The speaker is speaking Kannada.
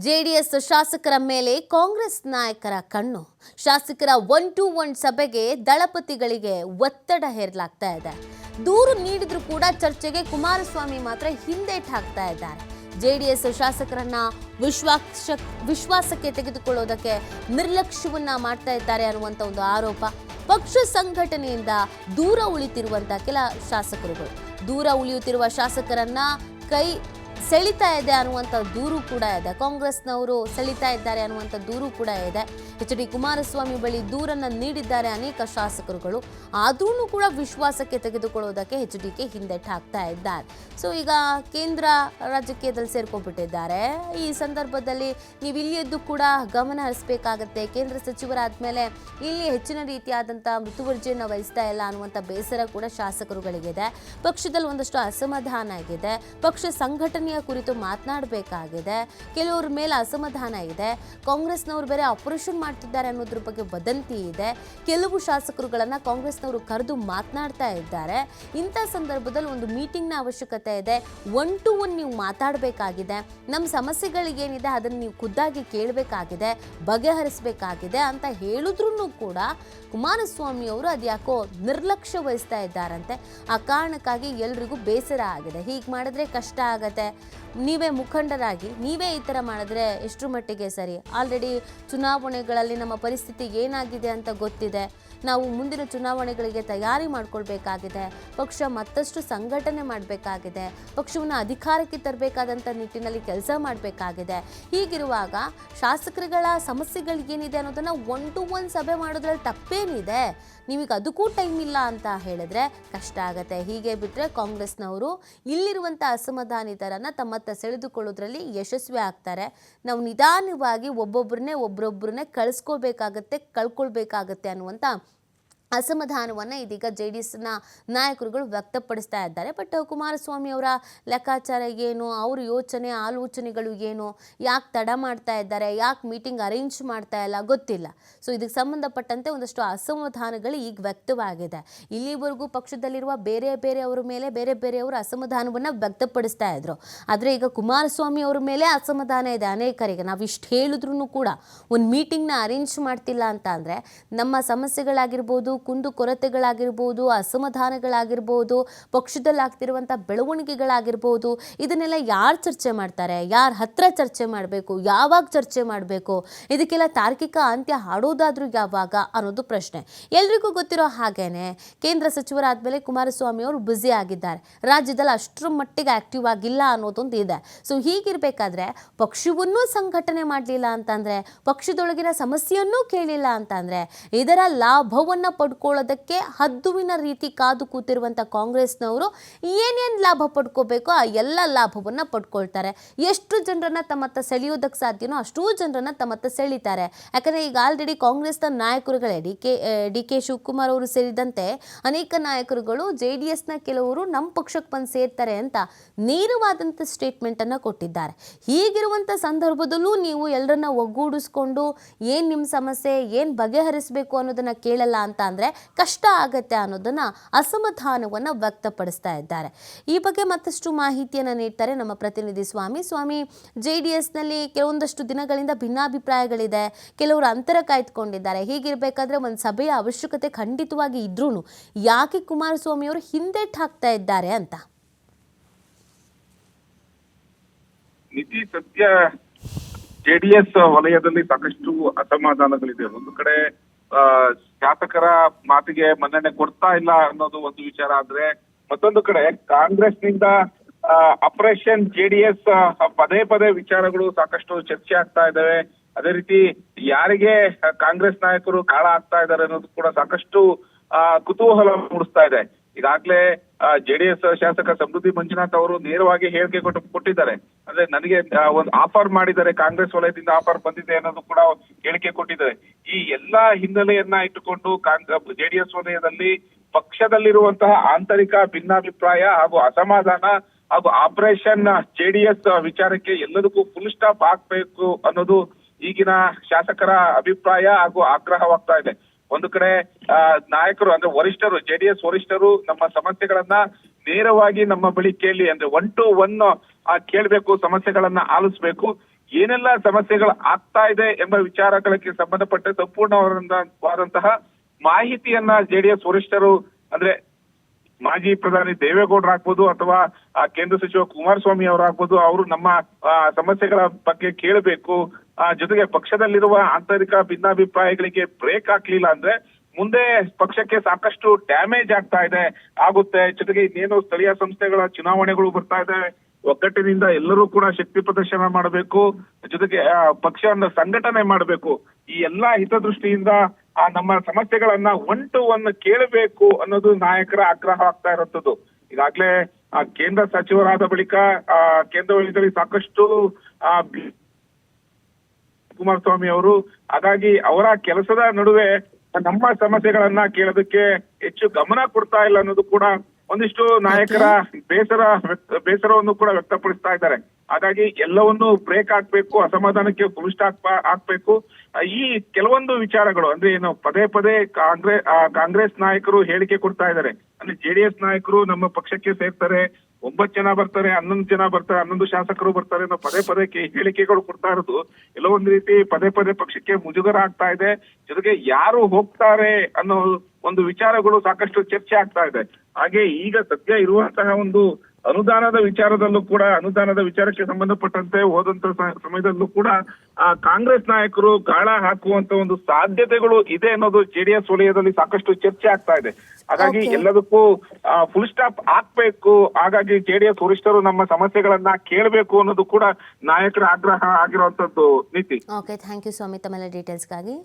ಜೆಡಿಎಸ್ ಶಾಸಕರ ಮೇಲೆ ಕಾಂಗ್ರೆಸ್ ನಾಯಕರ ಕಣ್ಣು. ಶಾಸಕರ 1-to-1 ಸಭೆಗೆ ದಳಪತಿಗಳಿಗೆ ಒತ್ತಡ ಹೇರಲಾಗ್ತಾ ಇದೆ. ದೂರು ನೀಡಿದ್ರು ಕೂಡ ಚರ್ಚೆಗೆ ಕುಮಾರಸ್ವಾಮಿ ಮಾತ್ರ ಹಿಂದೇಟು ಹಾಕ್ತಾ ಇದ್ದಾರೆ. ಜೆಡಿಎಸ್ ಶಾಸಕರನ್ನ ವಿಶ್ವಾಸಕ್ಕೆ ತೆಗೆದುಕೊಳ್ಳೋದಕ್ಕೆ ನಿರ್ಲಕ್ಷ್ಯವನ್ನ ಮಾಡ್ತಾ ಇದ್ದಾರೆ ಅನ್ನುವಂಥ ಒಂದು ಆರೋಪ. ಪಕ್ಷ ಸಂಘಟನೆಯಿಂದ ದೂರ ಉಳಿತಿರುವಂತ ಕೆಲ ಶಾಸಕರುಗಳು, ದೂರ ಉಳಿಯುತ್ತಿರುವ ಶಾಸಕರನ್ನ ಕೈ ಸೆಳಿತಾ ಇದೆ ಅನ್ನುವಂಥ ದೂರು ಕೂಡ ಇದೆ. ಕಾಂಗ್ರೆಸ್ನವರು ಸೆಳಿತಾ ಇದ್ದಾರೆ ಅನ್ನುವಂಥ ದೂರು ಕೂಡ ಇದೆ. ಎಚ್ ಡಿ ಕುಮಾರಸ್ವಾಮಿ ಬಳಿ ದೂರನ್ನು ನೀಡಿದ್ದಾರೆ ಅನೇಕ ಶಾಸಕರುಗಳು. ಆದ್ರೂ ಕೂಡ ವಿಶ್ವಾಸಕ್ಕೆ ತೆಗೆದುಕೊಳ್ಳೋದಕ್ಕೆ ಎಚ್ ಡಿಗೆ ಹಿಂದೆಟ್ಟು ಹಾಕ್ತಾ ಇದ್ದಾರೆ. ಸೊ ಈಗ ಕೇಂದ್ರ ರಾಜಕೀಯದಲ್ಲಿ ಸೇರ್ಕೊಂಡ್ಬಿಟ್ಟಿದ್ದಾರೆ. ಈ ಸಂದರ್ಭದಲ್ಲಿ ನೀವು ಇಲ್ಲಿಯದ್ದು ಕೂಡ ಗಮನ ಹರಿಸಬೇಕಾಗತ್ತೆ. ಕೇಂದ್ರ ಸಚಿವರಾದ್ಮೇಲೆ ಇಲ್ಲಿ ಹೆಚ್ಚಿನ ರೀತಿಯಾದಂಥ ಮುತುವರ್ಜಿಯನ್ನು ವಹಿಸ್ತಾ ಇಲ್ಲ ಅನ್ನುವಂಥ ಬೇಸರ ಕೂಡ ಶಾಸಕರುಗಳಿಗಿದೆ. ಪಕ್ಷದಲ್ಲಿ ಒಂದಷ್ಟು ಅಸಮಾಧಾನ ಆಗಿದೆ. ಪಕ್ಷ ಸಂಘಟನೆಯ ಕುರಿತು ಮಾತನಾಡಬೇಕಾಗಿದೆ. ಕೆಲವರ ಮೇಲೆ ಅಸಮಾಧಾನ ಇದೆ. ಕಾಂಗ್ರೆಸ್ನವರು ಬೇರೆ ಆಪರೇಷನ್ ಮಾಡ್ತಿದ್ದಾರೆ ಅನ್ನೋದ್ರ ಬಗ್ಗೆ ವದಂತಿ ಇದೆ. ಕೆಲವು ಶಾಸಕರುಗಳನ್ನ ಕಾಂಗ್ರೆಸ್ನವರು ಕರೆದು ಮಾತನಾಡ್ತಾ ಇದ್ದಾರೆ. ಇಂಥ ಸಂದರ್ಭದಲ್ಲಿ ಒಂದು ಮೀಟಿಂಗ್ನ ಅವಶ್ಯಕತೆ ಇದೆ. 1-to-1 ನೀವು ಮಾತಾಡಬೇಕಾಗಿದೆ. ನಮ್ಮ ಸಮಸ್ಯೆಗಳಿಗೇನಿದೆ ಅದನ್ನು ನೀವು ಖುದ್ದಾಗಿ ಕೇಳಬೇಕಾಗಿದೆ, ಬಗೆಹರಿಸಬೇಕಾಗಿದೆ ಅಂತ ಹೇಳಿದ್ರು ಕೂಡ ಕುಮಾರಸ್ವಾಮಿ ಅವರು ಅದ್ಯಾಕೋ ನಿರ್ಲಕ್ಷ್ಯ ವಹಿಸ್ತಾ ಇದ್ದಾರಂತೆ. ಆ ಕಾರಣಕ್ಕಾಗಿ ಎಲ್ರಿಗೂ ಬೇಸರ ಆಗಿದೆ. ಹೀಗೆ ಮಾಡಿದ್ರೆ ಕಷ್ಟ ಆಗತ್ತೆ, ನೀವೇ ಮುಖಂಡರಾಗಿ ನೀವೇ ಈ ಥರ ಮಾಡಿದ್ರೆ ಎಷ್ಟರ ಮಟ್ಟಿಗೆ ಸರಿ? ಆಲ್ರೆಡಿ ಚುನಾವಣೆಗಳಲ್ಲಿ ನಮ್ಮ ಪರಿಸ್ಥಿತಿ ಏನಾಗಿದೆ ಅಂತ ಗೊತ್ತಿದೆ. ನಾವು ಮುಂದಿನ ಚುನಾವಣೆಗಳಿಗೆ ತಯಾರಿ ಮಾಡ್ಕೊಳ್ಬೇಕಾಗಿದೆ. ಪಕ್ಷ ಮತ್ತಷ್ಟು ಸಂಘಟನೆ ಮಾಡಬೇಕಾಗಿದೆ. ಪಕ್ಷವನ್ನು ಅಧಿಕಾರಕ್ಕೆ ತರಬೇಕಾದಂಥ ನಿಟ್ಟಿನಲ್ಲಿ ಕೆಲಸ ಮಾಡಬೇಕಾಗಿದೆ. ಹೀಗಿರುವಾಗ ಶಾಸಕರುಗಳ ಸಮಸ್ಯೆಗಳಿಗೇನಿದೆ ಅನ್ನೋದನ್ನು 1-to-1 ಸಭೆ ಮಾಡೋದ್ರಲ್ಲಿ ತಪ್ಪೇನಿದೆ? ನೀವೀಗ ಅದಕ್ಕೂ ಟೈಮ್ ಇಲ್ಲ ಅಂತ ಹೇಳಿದ್ರೆ ಕಷ್ಟ ಆಗತ್ತೆ. ಹೀಗೆ ಬಿಟ್ಟರೆ ಕಾಂಗ್ರೆಸ್ನವರು ಇಲ್ಲಿರುವಂಥ ಅಸಮಾಧಾನಿತರನ್ನು ತಮ್ಮತ್ತ ಸೆಳೆದುಕೊಳ್ಳೋದ್ರಲ್ಲಿ ಯಶಸ್ವಿ ಆಗ್ತಾರೆ. ನಾವು ನಿಧಾನವಾಗಿ ಒಬ್ಬೊಬ್ಬರನ್ನೇ ಕಳ್ಕೊಳ್ಬೇಕಾಗತ್ತೆ ಅನ್ನುವಂಥ ಅಸಮಾಧಾನವನ್ನು ಇದೀಗ JDSನ ನಾಯಕರುಗಳು ವ್ಯಕ್ತಪಡಿಸ್ತಾ ಇದ್ದಾರೆ. ಬಟ್ ಕುಮಾರಸ್ವಾಮಿ ಅವರ ಲೆಕ್ಕಾಚಾರ ಏನು, ಅವ್ರ ಆಲೋಚನೆಗಳು ಏನು, ಯಾಕೆ ತಡ ಮಾಡ್ತಾ ಇದ್ದಾರೆ, ಯಾಕೆ ಮೀಟಿಂಗ್ ಅರೇಂಜ್ ಮಾಡ್ತಾ ಇಲ್ಲ ಗೊತ್ತಿಲ್ಲ. ಸೊ ಇದಕ್ಕೆ ಸಂಬಂಧಪಟ್ಟಂತೆ ಒಂದಷ್ಟು ಅಸಮಾಧಾನಗಳು ಈಗ ವ್ಯಕ್ತವಾಗಿದೆ. ಇಲ್ಲಿವರೆಗೂ ಪಕ್ಷದಲ್ಲಿರುವ ಬೇರೆಯವರ ಮೇಲೆ ಬೇರೆಯವರು ಅಸಮಾಧಾನವನ್ನು ವ್ಯಕ್ತಪಡಿಸ್ತಾ ಇದ್ರು. ಆದರೆ ಈಗ ಕುಮಾರಸ್ವಾಮಿ ಅವರ ಮೇಲೆ ಅಸಮಾಧಾನ ಇದೆ ಅನೇಕರಿಗೆ. ನಾವು ಇಷ್ಟು ಹೇಳಿದ್ರು ಕೂಡ ಒಂದು ಮೀಟಿಂಗ್ನ ಅರೇಂಜ್ ಮಾಡ್ತಿಲ್ಲ ಅಂತ ಅಂದರೆ ನಮ್ಮ ಸಮಸ್ಯೆಗಳಾಗಿರ್ಬೋದು, ಕುಂದು ಕೊರತೆಗಳಾಗಿರ್ಬೋದು, ಅಸಮಾಧಾನಗಳಾಗಿರ್ಬೋದು, ಪಕ್ಷದಲ್ಲಿ ಆಗ್ತಿರುವಂಥ ಬೆಳವಣಿಗೆಗಳಾಗಿರ್ಬೋದು, ಇದನ್ನೆಲ್ಲ ಯಾರು ಚರ್ಚೆ ಮಾಡ್ತಾರೆ? ಯಾರ ಹತ್ರ ಚರ್ಚೆ ಮಾಡಬೇಕು? ಯಾವಾಗ ಚರ್ಚೆ ಮಾಡಬೇಕು? ಇದಕ್ಕೆಲ್ಲ ತಾರ್ಕಿಕ ಅಂತ್ಯ ಹಾಡೋದಾದ್ರೂ ಯಾವಾಗ ಅನ್ನೋದು ಪ್ರಶ್ನೆ. ಎಲ್ರಿಗೂ ಗೊತ್ತಿರೋ ಹಾಗೇನೆ ಕೇಂದ್ರ ಸಚಿವರಾದ್ಮೇಲೆ ಕುಮಾರಸ್ವಾಮಿ ಅವರು ಬ್ಯುಸಿ ಆಗಿದ್ದಾರೆ. ರಾಜ್ಯದಲ್ಲಿ ಅಷ್ಟರ ಮಟ್ಟಿಗೆ ಆಕ್ಟಿವ್ ಆಗಿಲ್ಲ ಅನ್ನೋದೊಂದು ಇದೆ. ಸೊ ಹೀಗಿರ್ಬೇಕಾದ್ರೆ ಪಕ್ಷವನ್ನೂ ಸಂಘಟನೆ ಮಾಡಲಿಲ್ಲ ಅಂತಂದ್ರೆ, ಪಕ್ಷದೊಳಗಿನ ಸಮಸ್ಯೆಯನ್ನೂ ಕೇಳಿಲ್ಲ ಅಂತಂದ್ರೆ, ಇದರ ಲಾಭವನ್ನು ಪಡ್ಕೊಳ್ಳೋದಕ್ಕೆ ಹದ್ದುವಿನ ರೀತಿ ಕಾದು ಕೂತಿರುವಂಥ ಕಾಂಗ್ರೆಸ್ನವರು ಏನೇನು ಲಾಭ ಪಡ್ಕೋಬೇಕು ಆ ಎಲ್ಲ ಲಾಭವನ್ನು ಪಡ್ಕೊಳ್ತಾರೆ. ಎಷ್ಟು ಜನರನ್ನ ತಮ್ಮತ್ತ ಸೆಳೆಯೋದಕ್ಕೆ ಸಾಧ್ಯನೋ ಅಷ್ಟೂ ಜನರನ್ನ ತಮ್ಮತ್ತ ಸೆಳೀತಾರೆ. ಯಾಕಂದರೆ ಈಗ ಆಲ್ರೆಡಿ ಕಾಂಗ್ರೆಸ್ನ ನಾಯಕರುಗಳೇ ಡಿ ಕೆ ಶಿವಕುಮಾರ್ ಅವರು ಸೇರಿದಂತೆ ಅನೇಕ ನಾಯಕರುಗಳು JDSನ ಕೆಲವರು ನಮ್ಮ ಪಕ್ಷಕ್ಕೆ ಬಂದು ಸೇರ್ತಾರೆ ಅಂತ ನೇರವಾದಂಥ ಸ್ಟೇಟ್ಮೆಂಟನ್ನು ಕೊಟ್ಟಿದ್ದಾರೆ. ಹೀಗಿರುವಂಥ ಸಂದರ್ಭದಲ್ಲೂ ನೀವು ಎಲ್ಲರನ್ನ ಒಗ್ಗೂಡಿಸ್ಕೊಂಡು ಏನು ನಿಮ್ಮ ಸಮಸ್ಯೆ, ಏನು ಬಗೆಹರಿಸಬೇಕು ಅನ್ನೋದನ್ನು ಕೇಳಲ್ಲ ಅಂತ ಅಂದರೆ ಕಷ್ಟ ಆಗತ್ತೆ ಅನ್ನೋದನ್ನ ಅಸಮಾಧಾನವನ್ನು ವ್ಯಕ್ತಪಡಿಸ್ತಾ ಇದ್ದಾರೆ. ಈ ಬಗ್ಗೆ ಮತ್ತಷ್ಟು ಮಾಹಿತಿಯನ್ನು ನೀಡ್ತಾರೆ ನಮ್ಮ ಪ್ರತಿನಿಧಿ ಸ್ವಾಮಿ. JDSನಲ್ಲಿ ಕೆಲವೊಂದಷ್ಟು ದಿನಗಳಿಂದ ಭಿನ್ನಾಭಿಪ್ರಾಯಗಳಿದೆ, ಕೆಲವರು ಅಂತರ ಕಾಯ್ದುಕೊಂಡಿದ್ದಾರೆ. ಹೀಗಿರಬೇಕಾದ್ರೆ ಒಂದು ಸಭೆಯ ಅವಶ್ಯಕತೆ ಖಂಡಿತವಾಗಿ ಇದ್ರೂ ಯಾಕೆ ಕುಮಾರಸ್ವಾಮಿ ಅವರು ಹಿಂದೆಟ್ಟು ಹಾಕ್ತಾ ಇದ್ದಾರೆ ಅಂತ? ನೀತಿ ಸತ್ಯ JDS ವಲಯದಲ್ಲಿ ಸಾಕಷ್ಟು ಅಸಮಾಧಾನಗಳಿದೆ. ಒಂದು ಕಡೆ ಶಾಸಕರ ಮಾತಿಗೆ ಮನ್ನಣೆ ಕೊಡ್ತಾ ಇಲ್ಲ ಅನ್ನೋದು ಒಂದು ವಿಚಾರ ಆದ್ರೆ, ಮತ್ತೊಂದು ಕಡೆ ಕಾಂಗ್ರೆಸ್ನಿಂದ ಆಪರೇಷನ್ JDS ಪದೇ ವಿಚಾರಗಳು ಸಾಕಷ್ಟು ಚರ್ಚೆ ಆಗ್ತಾ ಇದ್ದಾವೆ. ಅದೇ ರೀತಿ ಯಾರಿಗೆ ಕಾಂಗ್ರೆಸ್ ನಾಯಕರು ಕಾಳ ಆಗ್ತಾ ಇದ್ದಾರೆ ಅನ್ನೋದು ಕೂಡ ಸಾಕಷ್ಟು ಕುತೂಹಲ ಮೂಡಿಸ್ತಾ ಇದೆ. ಈಗಾಗಲೇ JDS ಶಾಸಕ ಸಮೃದ್ಧಿ ಮಂಜುನಾಥ್ ಅವರು ನೇರವಾಗಿ ಹೇಳಿಕೆ ಕೊಟ್ಟಿದ್ದಾರೆ. ಅಂದ್ರೆ ನನಗೆ ಒಂದು ಆಫರ್ ಮಾಡಿದ್ದಾರೆ, ಕಾಂಗ್ರೆಸ್ ವಲಯದಿಂದ ಆಫರ್ ಬಂದಿದೆ ಅನ್ನೋದು ಕೂಡ ಹೇಳಿಕೆ ಕೊಟ್ಟಿದ್ದಾರೆ. ಈ ಎಲ್ಲಾ ಹಿನ್ನೆಲೆಯನ್ನ ಇಟ್ಟುಕೊಂಡು JDS ವಲಯದಲ್ಲಿ ಪಕ್ಷದಲ್ಲಿರುವಂತಹ ಆಂತರಿಕ ಭಿನ್ನಾಭಿಪ್ರಾಯ ಹಾಗೂ ಅಸಮಾಧಾನ ಹಾಗೂ ಆಪರೇಷನ್ JDS ವಿಚಾರಕ್ಕೆ ಎಲ್ಲದಕ್ಕೂ ಫುಲ್ ಸ್ಟಾಪ್ ಹಾಕ್ಬೇಕು ಅನ್ನೋದು ಈಗಿನ ಶಾಸಕರ ಅಭಿಪ್ರಾಯ ಹಾಗೂ ಆಗ್ರಹವಾಗ್ತಾ ಇದೆ. ಒಂದು ಕಡೆ ನಾಯಕರು ಅಂದ್ರೆ ವರಿಷ್ಠರು, JDS ವರಿಷ್ಠರು ನಮ್ಮ ಸಮಸ್ಯೆಗಳನ್ನ ನೇರವಾಗಿ ನಮ್ಮ ಬಳಿ ಕೇಳಿ, ಅಂದ್ರೆ 1-to-1 ಕೇಳ್ಬೇಕು, ಸಮಸ್ಯೆಗಳನ್ನ ಆಲಿಸ್ಬೇಕು. ಏನೆಲ್ಲ ಸಮಸ್ಯೆಗಳು ಆಗ್ತಾ ಇದೆ ಎಂಬ ವಿಚಾರಗಳಿಗೆ ಸಂಬಂಧಪಟ್ಟ ಸಂಪೂರ್ಣವಾದಂತಹ ಮಾಹಿತಿಯನ್ನ ಜೆಡಿಎಸ್ ವರಿಷ್ಠರು ಅಂದ್ರೆ ಮಾಜಿ ಪ್ರಧಾನಿ ದೇವೇಗೌಡರು ಆಗ್ಬೋದು ಅಥವಾ ಕೇಂದ್ರ ಸಚಿವ ಕುಮಾರಸ್ವಾಮಿ ಅವರಾಗ್ಬೋದು, ಅವರು ನಮ್ಮ ಸಮಸ್ಯೆಗಳ ಬಗ್ಗೆ ಕೇಳಬೇಕು. ಜೊತೆಗೆ ಪಕ್ಷದಲ್ಲಿರುವ ಆಂತರಿಕ ಭಿನ್ನಾಭಿಪ್ರಾಯಗಳಿಗೆ ಬ್ರೇಕ್ ಹಾಕ್ಲಿಲ್ಲ ಅಂದ್ರೆ ಮುಂದೆ ಪಕ್ಷಕ್ಕೆ ಸಾಕಷ್ಟು ಡ್ಯಾಮೇಜ್ ಆಗುತ್ತೆ. ಜೊತೆಗೆ ಇನ್ನೇನು ಸ್ಥಳೀಯ ಸಂಸ್ಥೆಗಳ ಚುನಾವಣೆಗಳು ಬರ್ತಾ ಇದೆ, ಒಗ್ಗಟ್ಟಿನಿಂದ ಎಲ್ಲರೂ ಕೂಡ ಶಕ್ತಿ ಪ್ರದರ್ಶನ ಮಾಡಬೇಕು, ಜೊತೆಗೆ ಪಕ್ಷವನ್ನು ಸಂಘಟನೆ ಮಾಡಬೇಕು. ಈ ಎಲ್ಲಾ ಹಿತದೃಷ್ಟಿಯಿಂದ ನಮ್ಮ ಸಮಸ್ಯೆಗಳನ್ನ ಒನ್ ಟು ಒನ್ ಕೇಳಬೇಕು ಅನ್ನೋದು ನಾಯಕರ ಆಗ್ರಹ ಆಗ್ತಾ ಇರುವಂತದ್ದು. ಈಗಾಗ್ಲೇ ಕೇಂದ್ರ ಸಚಿವರಾದ ಬಳಿಕ ಕೇಂದ್ರ ವಲಯದಲ್ಲಿ ಸಾಕಷ್ಟು ಕುಮಾರಸ್ವಾಮಿ ಅವರು, ಹಾಗಾಗಿ ಅವರ ಕೆಲಸದ ನಡುವೆ ನಮ್ಮ ಸಮಸ್ಯೆಗಳನ್ನ ಕೇಳೋದಕ್ಕೆ ಹೆಚ್ಚು ಗಮನ ಕೊಡ್ತಾ ಇಲ್ಲ ಅನ್ನೋದು ಕೂಡ ಒಂದಿಷ್ಟು ನಾಯಕರ ಬೇಸರವನ್ನು ಕೂಡ ವ್ಯಕ್ತಪಡಿಸ್ತಾ ಇದ್ದಾರೆ. ಹಾಗಾಗಿ ಎಲ್ಲವನ್ನೂ ಬ್ರೇಕ್ ಹಾಕ್ಬೇಕು, ಅಸಮಾಧಾನಕ್ಕೆ ಫುಲ್ ಸ್ಟಾಪ್ ಹಾಕ್ಬೇಕು. ಈ ಕೆಲವೊಂದು ವಿಚಾರಗಳು ಅಂದ್ರೆ ಏನು ಪದೇ ಪದೇ ಕಾಂಗ್ರೆಸ್ ನಾಯಕರು ಹೇಳಿಕೆ ಕೊಡ್ತಾ ಇದ್ದಾರೆ. ಅಂದ್ರೆ ಜೆಡಿಎಸ್ ನಾಯಕರು ನಮ್ಮ ಪಕ್ಷಕ್ಕೆ ಸೇರ್ತಾರೆ, 9 ಜನ ಬರ್ತಾರೆ, 11 ಜನ ಬರ್ತಾರೆ, 11 ಶಾಸಕರು ಬರ್ತಾರೆ ಅನ್ನೋ ಪದೇ ಪದೇ ಹೇಳಿಕೆಗಳು ಕೊಡ್ತಾ ಇರೋದು ಎಲ್ಲೋ ಒಂದು ರೀತಿ ಪದೇ ಪದೇ ಪಕ್ಷಕ್ಕೆ ಮುಜುಗರ ಆಗ್ತಾ ಇದೆ. ಜೊತೆಗೆ ಯಾರು ಹೋಗ್ತಾರೆ ಅನ್ನೋ ಒಂದು ವಿಚಾರಗಳು ಸಾಕಷ್ಟು ಚರ್ಚೆ ಆಗ್ತಾ ಇದೆ. ಹಾಗೆ ಈಗ ಸದ್ಯ ಇರುವಂತಹ ಒಂದು ಅನುದಾನದ ವಿಚಾರಕ್ಕೆ ಸಂಬಂಧಪಟ್ಟಂತೆ ಹೋದಂತ ಸಮಯದಲ್ಲೂ ಕೂಡ ಕಾಂಗ್ರೆಸ್ ನಾಯಕರು ಗಾಳ ಹಾಕುವಂತ ಒಂದು ಸಾಧ್ಯತೆಗಳು ಇದೆ ಅನ್ನೋದು ಜೆಡಿಎಸ್ ವಲಯದಲ್ಲಿ ಸಾಕಷ್ಟು ಚರ್ಚೆ ಆಗ್ತಾ ಇದೆ. ಹಾಗಾಗಿ ಎಲ್ಲದಕ್ಕೂ ಫುಲ್ ಸ್ಟಾಪ್ ಹಾಕ್ಬೇಕು. ಹಾಗಾಗಿ ಜೆಡಿಎಸ್ ವರಿಷ್ಠರು ನಮ್ಮ ಸಮಸ್ಯೆಗಳನ್ನ ಕೇಳಬೇಕು ಅನ್ನೋದು ಕೂಡ ನಾಯಕರ ಆಗ್ರಹ ಆಗಿರುವಂತದ್ದು. ನೀತಿ. ಓಕೆ, ಥ್ಯಾಂಕ್ ಯು ಸ್ವಾಮಿ ತಮ್ಮೆಲ್ಲ ಡೀಟೇಲ್ಸ್ಗಾಗಿ.